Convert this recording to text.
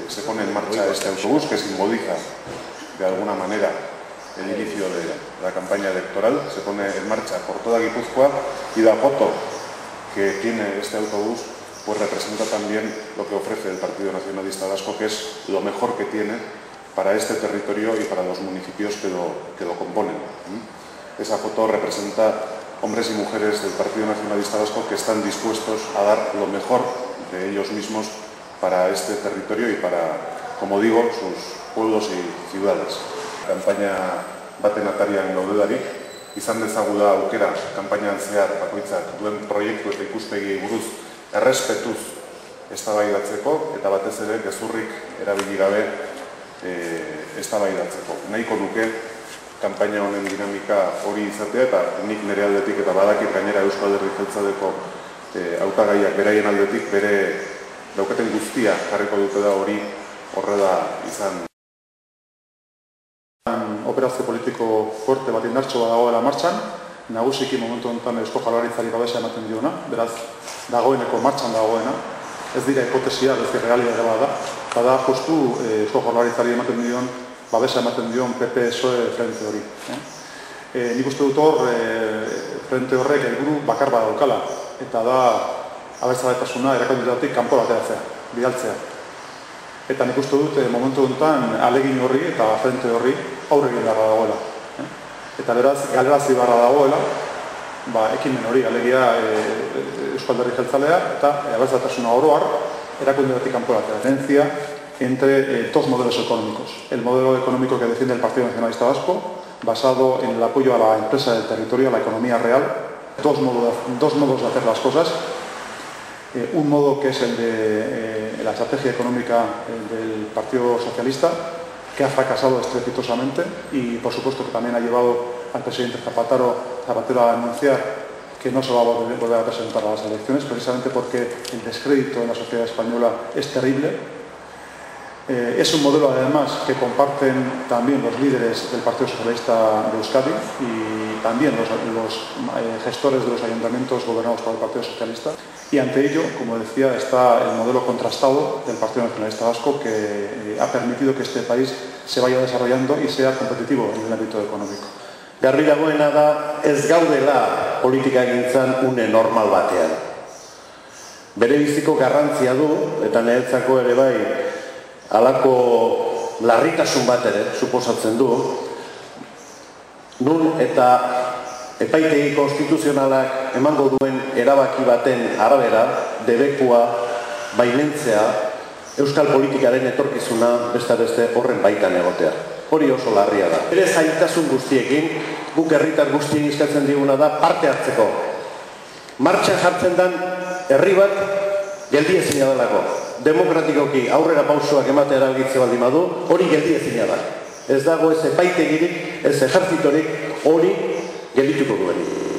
se pone en marcha este autobús que simboliza de alguna manera el inicio de la campaña electoral. Se pone en marcha por toda Guipúzcoa y la foto que tiene este autobús pues representa también lo que ofrece el Partido Nacionalista Vasco, que es lo mejor que tiene para este territorio y para los municipios que lo componen. Esa foto representa hombres y mujeres del Partido Nacionalista Vasco que están dispuestos a dar lo mejor de ellos mismos para este territorio y para, como digo, sus pueblos y ciudades. Kanpaina baten atarian gaudedarik, izan dezagu da aukera kanpainan zehar bakoitzak duen proiektu eta ikuspegiei buruz errespetuz eztabaidatzeko eta batez ere gezurrik erabili gabe eztabaidatzeko. Nahiko nuke kanpaina honen dinamika hori izatea eta nik nire aldetik eta badakit gainera Eusko Alderdi Jeltzaleko hautagaiak beraien aldetik bere daukaten guztia jarriko dute da hori horrela izan. Operazio politiko fuerte bat indartsu dagoela martxan, nagusiki momentu honetan Eusko Jaurlaritzari babesa ematen diona, beraz dagoeneko martxan dagoena, ez dira hipotesia, ez dira realitatea bat da, bada justu Eusko Jaurlaritzari ematen dion, babesa ematen dion PP-PSOE frente hori. Nik uste dut hor, frente horrek helburu bakar bat daukala, eta da abertzaletasuna erakundetatik kanpo ateratzea, bidaltzea. Eta nik uste dut momentu honetan alegin horri eta frente horri aurre egin beharra dagoela. Eta beraz, galerazi beharra dagoela, ekimen hori, alegia Eusko Alderdi Jeltzalea eta abertzaletasuna oro har erakundetatik kanpo ateratzea entre dos modelos económicos. El modelo económico que defiende el Partido Nacionalista Vasco, basado en el apoyo a la empresa del territorio, a la economía real, dos modos de hacer las cosas. Un modo que es el de la estrategia económica del Partido Socialista, que ha fracasado estrepitosamente y por supuesto que también ha llevado al presidente Zapatero a anunciar que no se va a volver a presentar a las elecciones, precisamente porque el descrédito en la sociedad española es terrible. Es un modelo además que comparten también los líderes del Partido Socialista de Euskadi y también los gestores de los ayuntamientos gobernados por el Partido Socialista. Y ante ello, como decía, está el modelo contrastado del Partido Nacionalista Vasco que ha permitido que este país se vaya desarrollando y sea competitivo en el ámbito económico. Garbi dagoena da ez gaudela politikagintzan une normal batean. Bere biziko garrantzia du eta niretzako ere bai halako larritasun bat ere suposatzen du, nun eta epaitegi konstituzionalak emango duen erabaki baten arabera debekua baimentzea euskal politikaren etorkizuna beste horren baitan egotea. Hori oso larria da. Bere zailtasun guztiekin, guk herritar guztien eskatzen diguna da parte hartzeko. Martxan jartzen den herri bat geldiezina delako. Demokratikoki aurrera pausoak ematea erabakitze baldin badu, hori geldiezina da. Ez dago ez epaitegirik, ez ejertzitorik hori geldituko duenik.